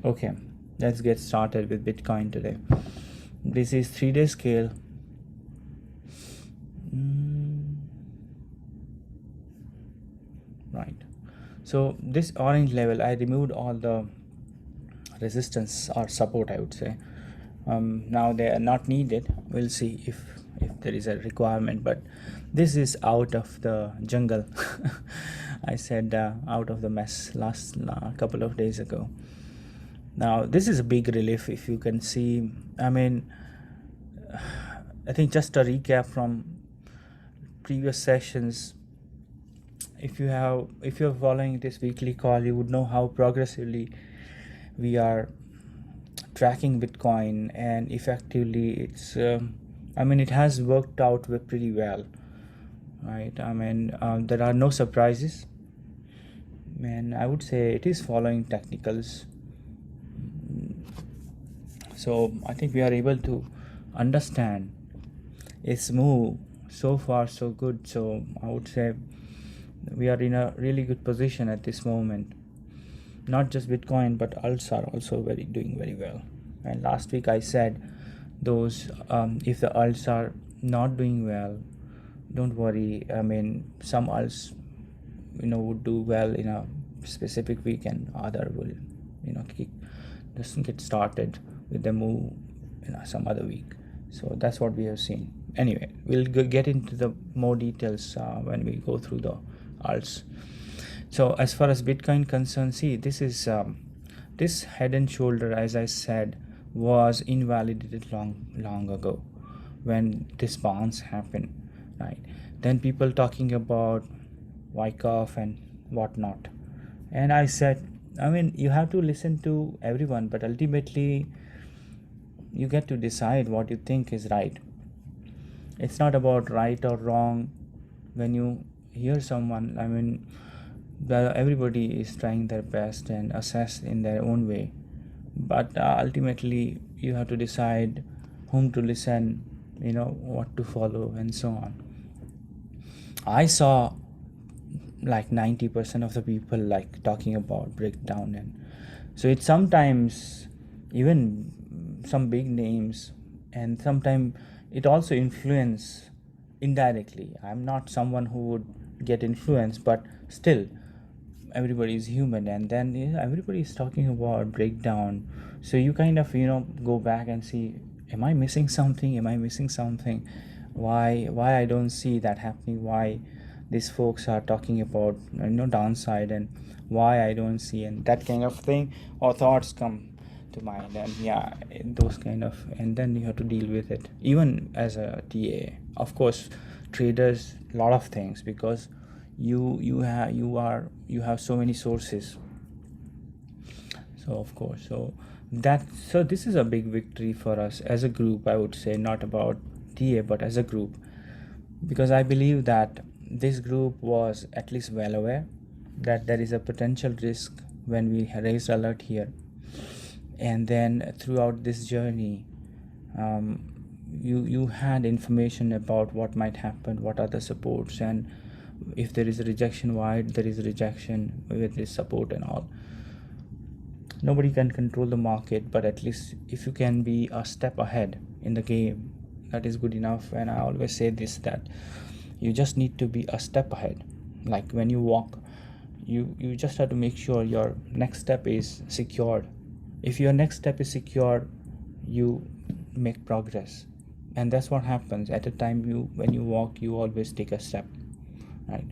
Okay, let's get started with Bitcoin today. This is 3-day scale. Right. So this orange level, I removed all the resistance or support, I would say. Now they are not needed. We'll see if there is a requirement, but this is out of the jungle. I said out of the mess last couple of days ago. Now this is a big relief. If you can see, I mean, I think just a recap from previous sessions. If you're following this weekly call, you would know how progressively we are tracking Bitcoin, and effectively it's I mean, it has worked out pretty well, right? I mean, there are no surprises, and I would say it is following technicals. So I think we are able to understand its move. So far so good. So I would say we are in a really good position at this moment. Not just Bitcoin, but alts are also doing very well. And last week I said those if the alts are not doing well, don't worry. I mean, some alts would do well in a specific week, and other will doesn't get started with the move some other week. So that's what we have seen. Anyway, we'll get into the more details when we go through the alts. So as far as Bitcoin concerned, see, this is this head and shoulder, as I said, was invalidated long ago when this bounce happened, right? Then people talking about Wyckoff and whatnot, and I said, I mean, you have to listen to everyone, but ultimately you get to decide what you think is right. It's not about right or wrong. When you hear someone, I mean, everybody is trying their best and assess in their own way, but ultimately you have to decide whom to listen, what to follow, and so on. I saw like 90% of the people like talking about breakdown, and so it's sometimes even some big names, and sometimes it also influence indirectly. I'm not someone who would get influenced, but still everybody is human, and then everybody is talking about breakdown. So you kind of go back and see, am I missing something? Why I don't see that happening? Why these folks are talking about downside, and why I don't see, and that kind of thing, or thoughts come to mind, and yeah, those kind of, and then you have to deal with it even as a TA. Of course, traders, a lot of things, because you have so many sources. So of course, so this is a big victory for us as a group, I would say, not about TA but as a group, because I believe that this group was at least well aware that there is a potential risk when we raised alert here. And then throughout this journey, you had information about what might happen, what are the supports, and if there is a rejection, why there is a rejection with this support and all. Nobody can control the market, but at least if you can be a step ahead in the game, that is good enough. And I always say this, that you just need to be a step ahead. Like when you walk, you just have to make sure your next step is secured. If your next step is secured, you make progress, and that's what happens at a time. When you walk, you always take a step, right?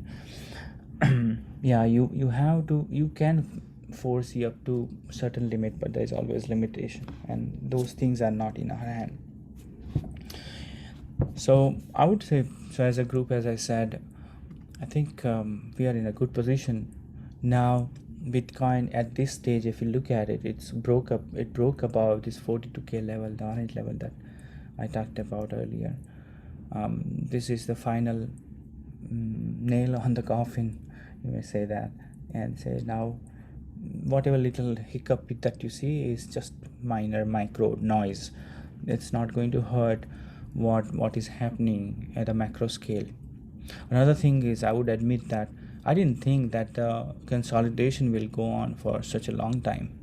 Yeah, you can foresee up to certain limit, but there is always limitation, and those things are not in our hand. So I would say, so as a group, as I said, I think we are in a good position now. Bitcoin at this stage, if you look at it, it broke above this 42k level, the orange level that I talked about earlier. This is the final nail on the coffin, you may say that, and say now whatever little hiccup that you see is just minor micro noise. It's not going to hurt what is happening at a macro scale. Another thing is, I would admit that I didn't think that consolidation will go on for such a long time.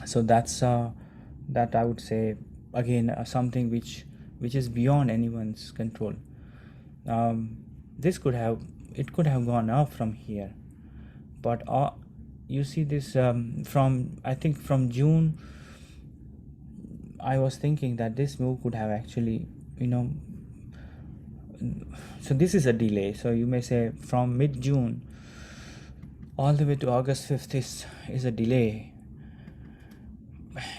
So that I would say, again, something which is beyond anyone's control. um, this could have gone up from here, but you see this, from I think from June I was thinking that this move could have actually, you know, so this is a delay. So you may say from mid-June all the way to August 5th is a delay,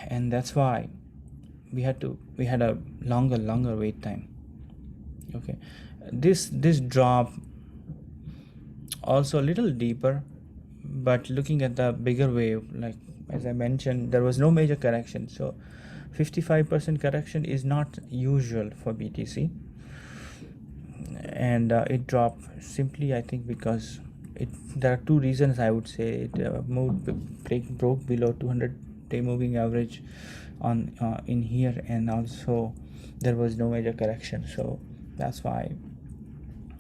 and that's why we had a longer wait time. Okay, this drop also a little deeper, but looking at the bigger wave, like as I mentioned, there was no major correction. So 55% correction is not usual for BTC, and it dropped simply, I think, because there are two reasons. I would say it broke below 200-day moving average on in here, and also there was no major correction, so that's why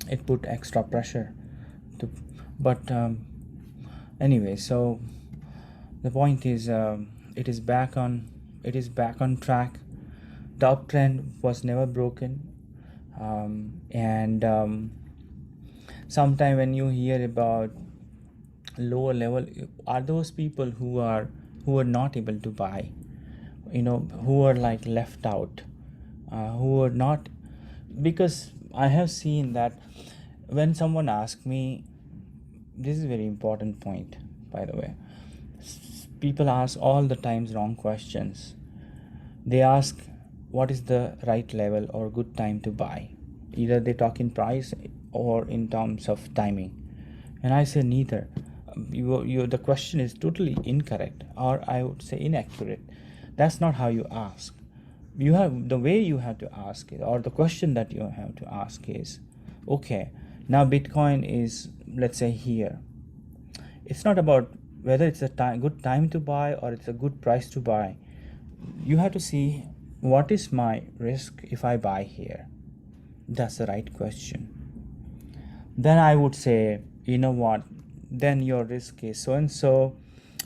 it put extra pressure to, but anyway, so the point is, it is back on track. The uptrend was never broken, and sometime when you hear about lower level, are those people who are not able to buy, who are like left out, who are not, because I have seen that when someone asks me, this is a very important point, by the way. People ask all the times wrong questions. They ask what is the right level or good time to buy. Either they talk in price or in terms of timing, and I say neither. The question is totally incorrect, or I would say inaccurate. That's not how you ask. The way you have to ask it, or the question that you have to ask is, okay, now Bitcoin is, let's say, here. It's not about whether it's a good time to buy or it's a good price to buy. You have to see, what is my risk if I buy here? That's the right question. Then I would say, you know what, then your risk is so and so.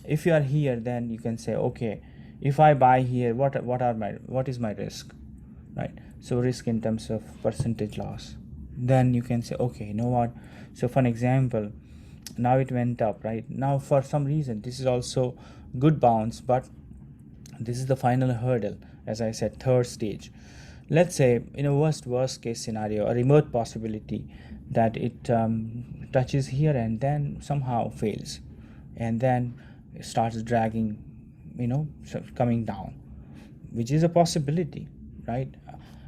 If you are here, then you can say, okay, if I buy here, what is my risk, right? So risk in terms of percentage loss. Then you can say, okay, you know what, so for an example, now it went up, right? Now for some reason this is also good bounce, but this is the final hurdle, as I said, third stage. Let's say in a worst case scenario, a remote possibility that it touches here and then somehow fails, and then it starts dragging, coming down, which is a possibility, right?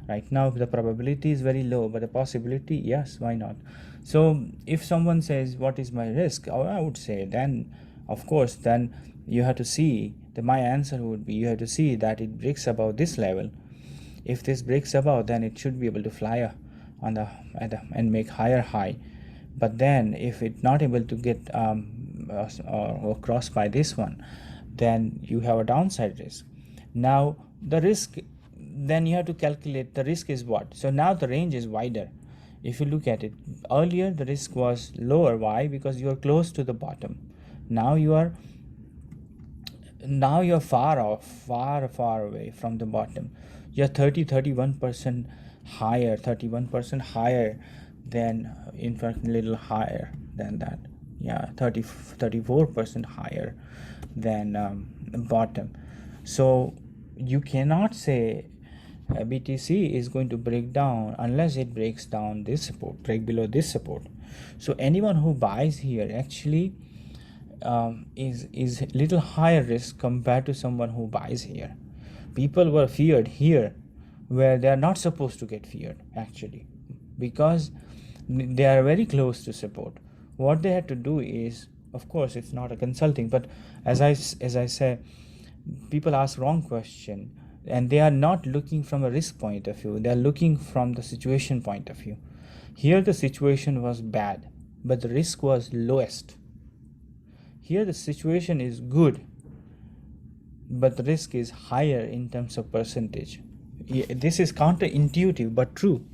Right now the probability is very low, but the possibility, yes, why not? So if someone says, what is my risk, I would say, then of course, then you have to see, my answer would be, you have to see that it breaks above this level. If this breaks above, then it should be able to fly on and make higher high. But then if it's not able to get or cross by this one, then you have a downside risk. Now the risk, then you have to calculate the risk is what. So now the range is wider. If you look at it, earlier the risk was lower. Why? Because you are close to the bottom. Now you are far away from the bottom. You're 31% higher, 31% higher than, in fact, a little higher than that. Yeah, 34% higher than the bottom. So you cannot say BTC is going to break down unless it breaks down this support, break below this support. So anyone who buys here actually is little higher risk compared to someone who buys here. People were feared here where they are not supposed to get feared, actually, because they are very close to support. What they had to do is, of course, it's not a consulting, but as I say, people ask wrong question, and they are not looking from a risk point of view. They are looking from the situation point of view. Here the situation was bad, but the risk was lowest. Here the situation is good, but the risk is higher in terms of percentage. This is counterintuitive but true.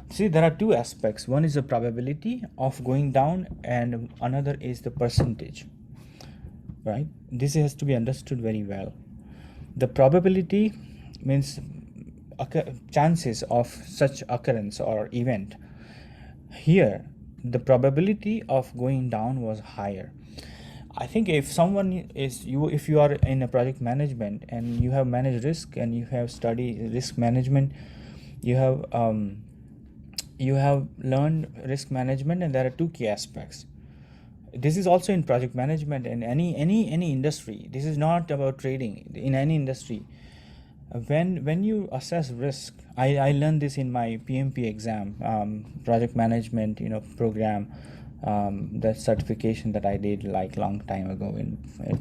See, there are two aspects. One is the probability of going down, and another is the percentage. right? This has to be understood very well. The probability means chances of such occurrence or event. Here, the probability of going down was higher. I think if if you are in a project management and you have managed risk and you have studied risk management, you have learned risk management, and there are two key aspects. This is also in project management and any industry. This is not about trading. In any industry, when you assess risk, I learned this in my PMP exam, project management program, that certification that I did like long time ago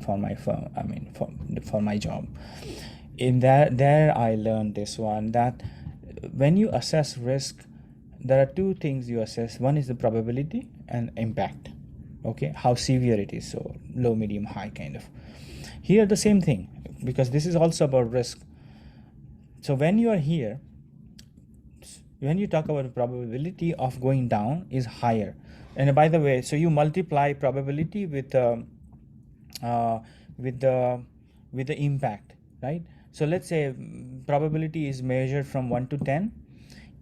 for my firm, I mean for my job. In there I learned this one, that when you assess risk, there are two things you assess. One is the probability and impact. Okay, how severe it is, so low, medium, high kind of. Here the same thing, because this is also about risk. So when you are here, when you talk about the probability of going down is higher. And by the way, so you multiply probability with the impact, right? So let's say probability is measured from 1 to 10,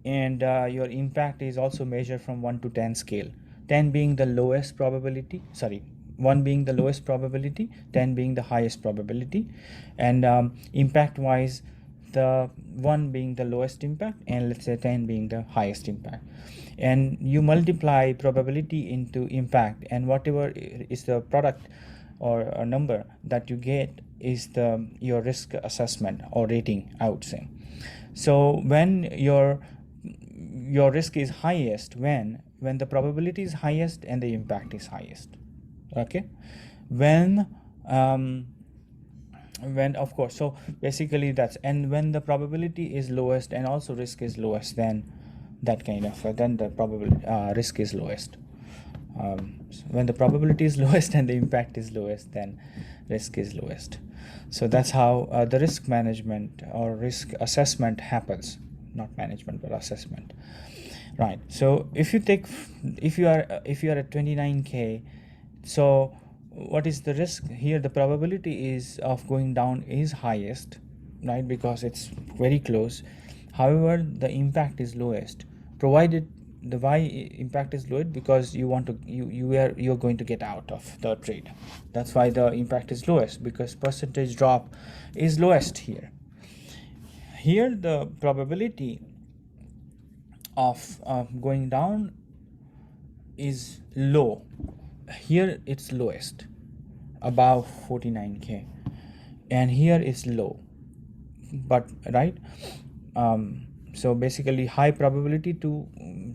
and your impact is also measured from 1 to 10 scale. 10 being the lowest probability, 1 being the lowest probability, 10 being the highest probability, and impact wise, the 1 being the lowest impact and let's say 10 being the highest impact. And you multiply probability into impact, and whatever is the product or a number that you get is your risk assessment or rating, I would say. So when your risk is highest, when the probability is highest and the impact is highest. Okay, when of course, so basically that's, and when the probability is lowest and also risk is lowest, then that kind of then the probability risk is lowest. So when the probability is lowest and the impact is lowest, then risk is lowest. So that's how the risk management or risk assessment happens, not management but assessment, right? So if you are at 29K, so what is the risk here? The probability is of going down is highest, right, because it's very close. However, the impact is lowest, provided the why impact is lowest, because you're going to get out of the trade. That's why the impact is lowest, because percentage drop is lowest here. Here the probability of going down is low. Here it's lowest, above 49K, and here is low, but right. So basically high probability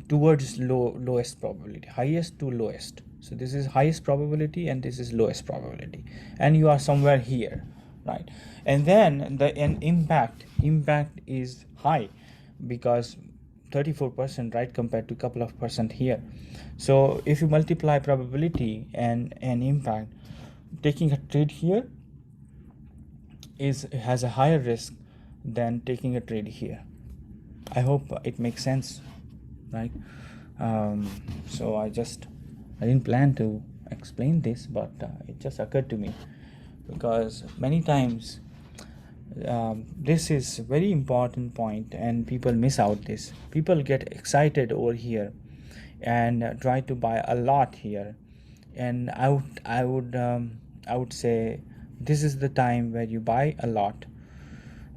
towards lowest probability, highest to lowest. So this is highest probability and this is lowest probability, and you are somewhere here, right? And then the impact is high, because 34%, right, compared to couple of percent here. So if you multiply probability and impact, taking a trade here has a higher risk than taking a trade here. I hope it makes sense, right? So I didn't plan to explain this, but it just occurred to me, because many times this is very important point and people miss out this. People get excited over here and try to buy a lot here, and I would say this is the time where you buy a lot,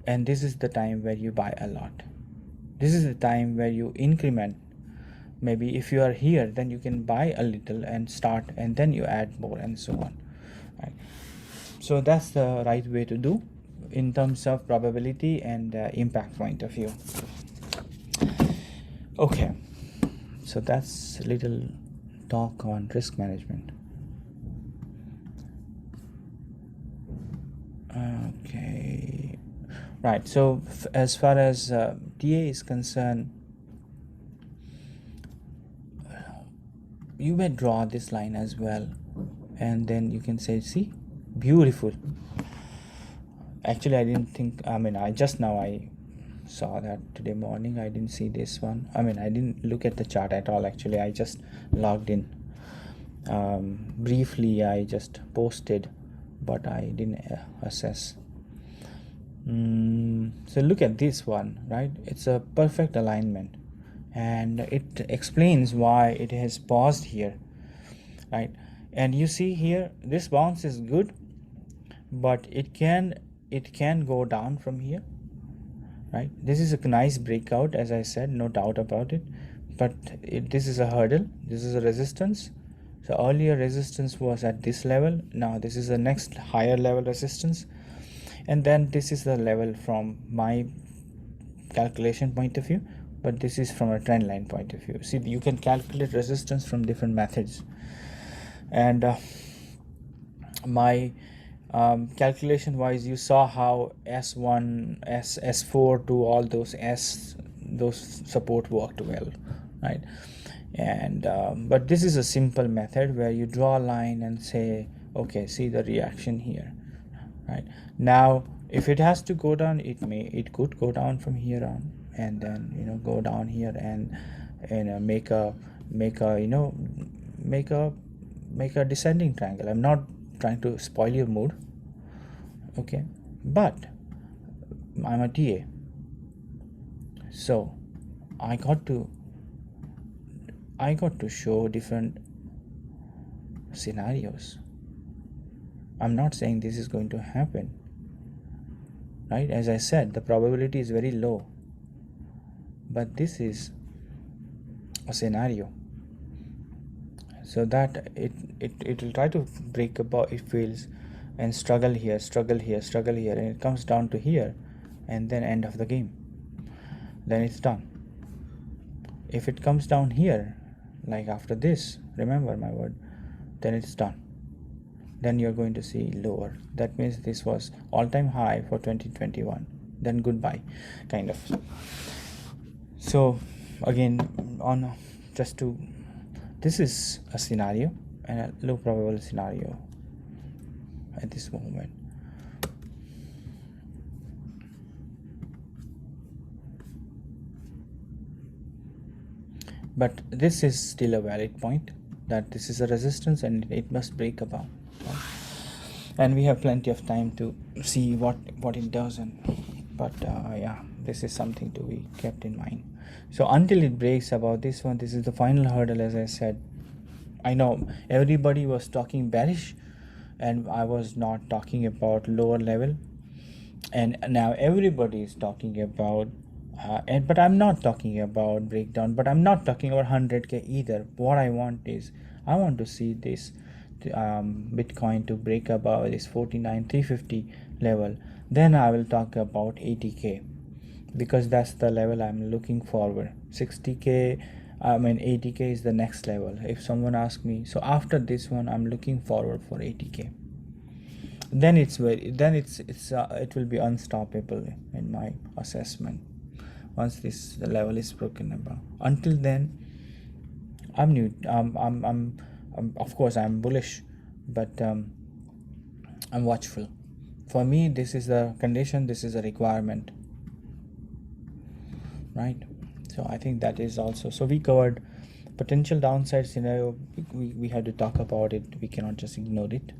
and this is the time where you buy a lot. This is the time where you increment. Maybe if you are here, then you can buy a little and start, and then you add more and so on, right? So that's the right way to do in terms of probability and impact point of view. Okay, so that's a little talk on risk management. Okay, right. So as far as TA is concerned, you may draw this line as well, and then you can say, see, beautiful. Actually, I didn't think, I saw that today morning. I didn't see this one. I didn't look at the chart at all. Actually, I just logged in. Briefly, I just posted but I didn't assess. So look at this one, right? It's a perfect alignment, and it explains why it has paused here, right? And you see here, this bounce is good, but it can go down from here, right? This is a nice breakout, as I said, no doubt about it, but this is a hurdle, this is a resistance. So earlier resistance was at this level, now this is the next higher level resistance, and then this is the level from my calculation point of view, but this is from a trend line point of view. See, you can calculate resistance from different methods, and my calculation wise, you saw how S1 S4 to all those support worked well, right? And but this is a simple method where you draw a line and say, okay, see the reaction here, right? Now if it has to go down, it could go down from here on, and then go down here and make a make a descending triangle. I'm not trying to spoil your mood, okay, but I'm a TA, so I got to show different scenarios. I'm not saying this is going to happen, right? As I said, the probability is very low, but this is a scenario, so that it will try to break above, it feels, and struggle here, and it comes down to here, and then end of the game, then it's done. If it comes down here, like after this, remember my word, then it's done. Then you're going to see lower. That means this was all-time high for 2021, then goodbye, kind of. So again, this is a scenario, and a low probable scenario at this moment. But this is still a valid point, that this is a resistance and it must break above, right? And we have plenty of time to see what it does, but yeah, this is something to be kept in mind. So until it breaks above this one, this is the final hurdle. As I said, I know everybody was talking bearish, and I was not talking about lower level, and now everybody is talking about but I'm not talking about breakdown, but I'm not talking about 100k either. What I want to see this Bitcoin to break above this 49,350 level. Then I will talk about 80k, because that's the level I'm looking forward. 60k, 80k is the next level. If someone asks me, so after this one I'm looking forward for 80k, then it will be unstoppable in my assessment once this level is broken above. Until then, I'm new. Of course I'm bullish, but I'm watchful. For me, this is the condition, this is a requirement, right? So I think that is also, so we covered potential downside scenario. We had to talk about it, we cannot just ignore it,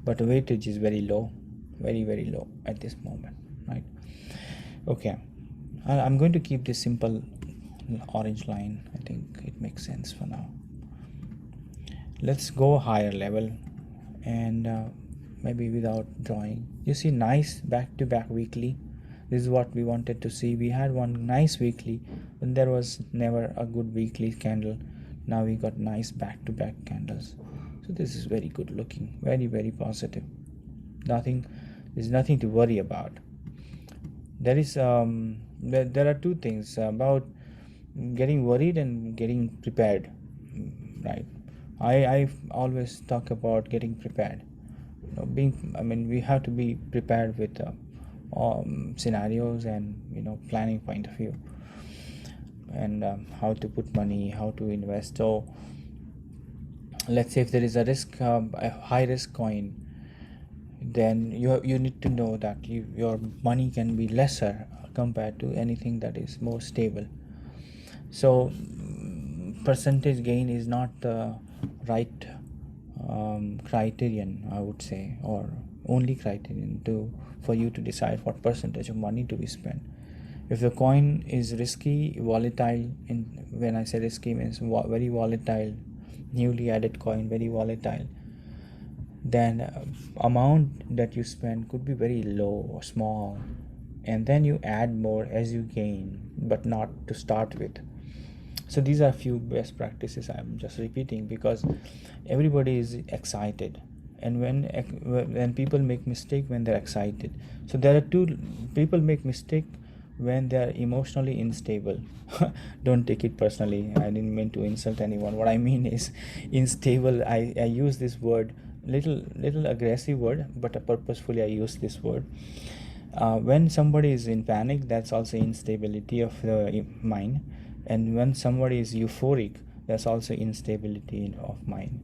but the weightage is very low, very, very low at this moment, right? Okay, I'm going to keep this simple orange line. I think it makes sense for now. Let's go higher level, and maybe without drawing. You see, nice back-to-back weekly. This is what we wanted to see. We had one nice weekly, but there was never a good weekly candle. Now we got nice back-to-back candles. So this is very good looking, very, very positive. There's nothing to worry about. There is there are two things about getting worried and getting prepared, right? I always talk about getting prepared. We have to be prepared with scenarios and planning point of view, and how to put money, how to invest. So let's say if there is a high risk coin, then you need to know that your money can be lesser compared to anything that is more stable. So percentage gain is not the right criterion, I would say, or only criterion to for you to decide what percentage of money to be spent. If the coin is risky, volatile, when I say risky means very volatile, newly added coin, very volatile, then amount that you spend could be very low or small, and then you add more as you gain, but not to start with. So these are a few best practices I'm just repeating because everybody is excited, and when people make mistake when they're excited. So there are two people make mistake when they are emotionally unstable. Don't take it personally, I didn't mean to insult anyone. What I mean is unstable. I use this word, little aggressive word, but purposefully I use this word. When somebody is in panic, that's also instability of the mind, and when somebody is euphoric, that's also instability of mind.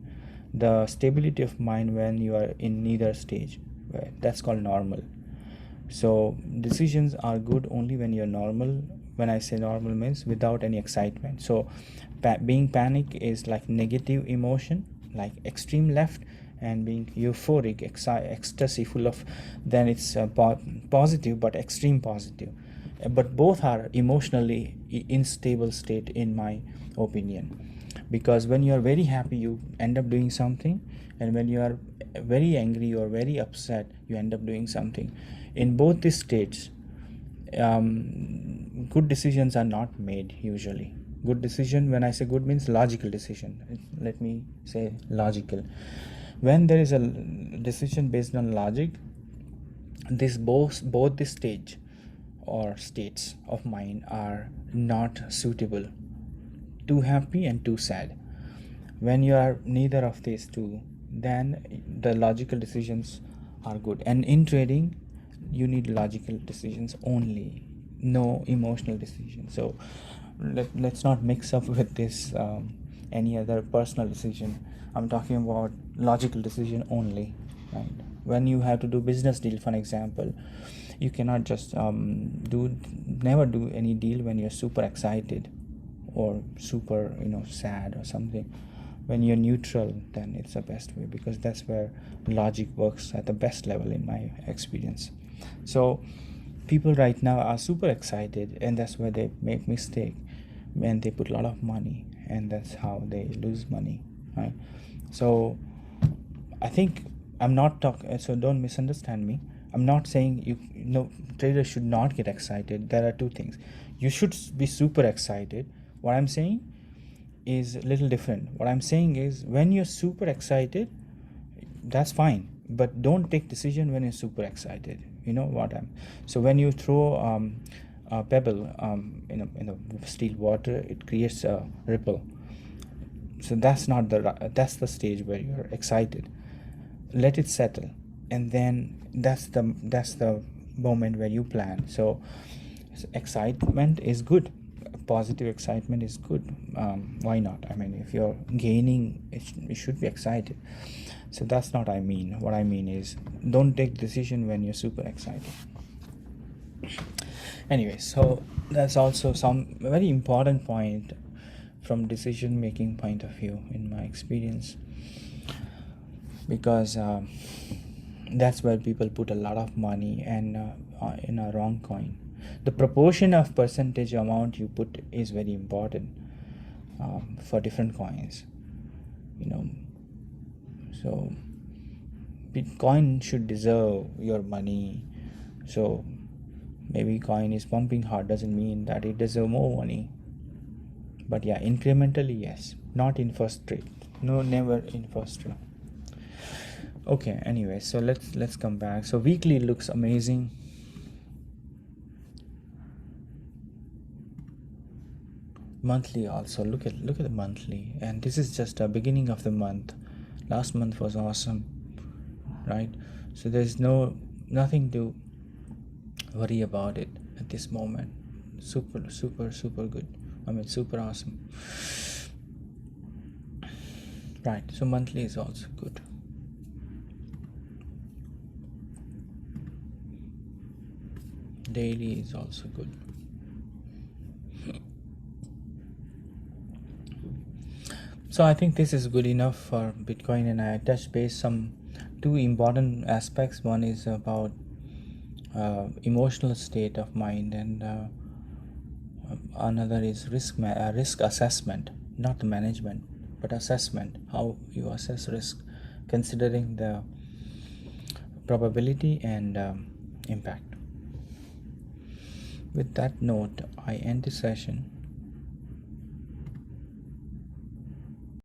The stability of mind when you are in neither stage, that's called normal. So decisions are good only when you're normal. When I say normal means without any excitement. So being panic is like negative emotion, like extreme left, and being euphoric, ecstasy, full of, then it's positive but extreme positive. But both are emotionally unstable state in my opinion, because when you are very happy you end up doing something, and when you are very angry or very upset you end up doing something. In both these states, good decisions are not made usually. Good decision, when I say good, means logical decision. Let me say logical. When there is a decision based on logic, this both the stage or states of mind are not suitable. Too happy and too sad. When you are neither of these two, then the logical decisions are good. And in trading, you need logical decisions only, no emotional decisions. So let's not mix up with this any other personal decision. I'm talking about logical decision only, right? When you have to do business deal, for an example, you cannot just never do any deal when you're super excited or super sad or something. When you're neutral, then it's the best way, because that's where logic works at the best level in my experience. So people right now are super excited, and that's where they make mistake, and they put a lot of money, and that's how they lose money, right? So I think I'm not talking, so don't misunderstand me. I'm not saying traders should not get excited. There are two things. You should be super excited. What I'm saying is a little different. What I'm saying is, when you're super excited, that's fine, but don't take decision when you're super excited. You know what I'm. So when you throw a pebble in the still water, it creates a ripple. So that's not that's the stage where you're excited. Let it settle, and then that's the moment where you plan. So excitement is good, positive excitement is good. Why not? I mean, if you're gaining, it should be excited. So that's not I mean. What I mean is, don't take decision when you're super excited. Anyway, so that's also some very important point from decision making point of view in my experience, because that's where people put a lot of money and in a wrong coin. The proportion of percentage amount you put is very important for different coins, so Bitcoin should deserve your money. So maybe coin is pumping hard doesn't mean that it deserves more money. But yeah, incrementally, yes. Not in first trade. No, never in first trade. Okay, anyway, so let's come back. So weekly looks amazing. Monthly also, look at the monthly, and this is just a beginning of the month. Last month was awesome, right? So there's nothing to worry about it at this moment. Super good. I mean, super awesome. Right, so monthly is also good. Daily is also good. So I think this is good enough for Bitcoin, and I touched base some two important aspects. One is about emotional state of mind, and another is risk assessment, not management but assessment, how you assess risk considering the probability and impact. With that note, I end the session.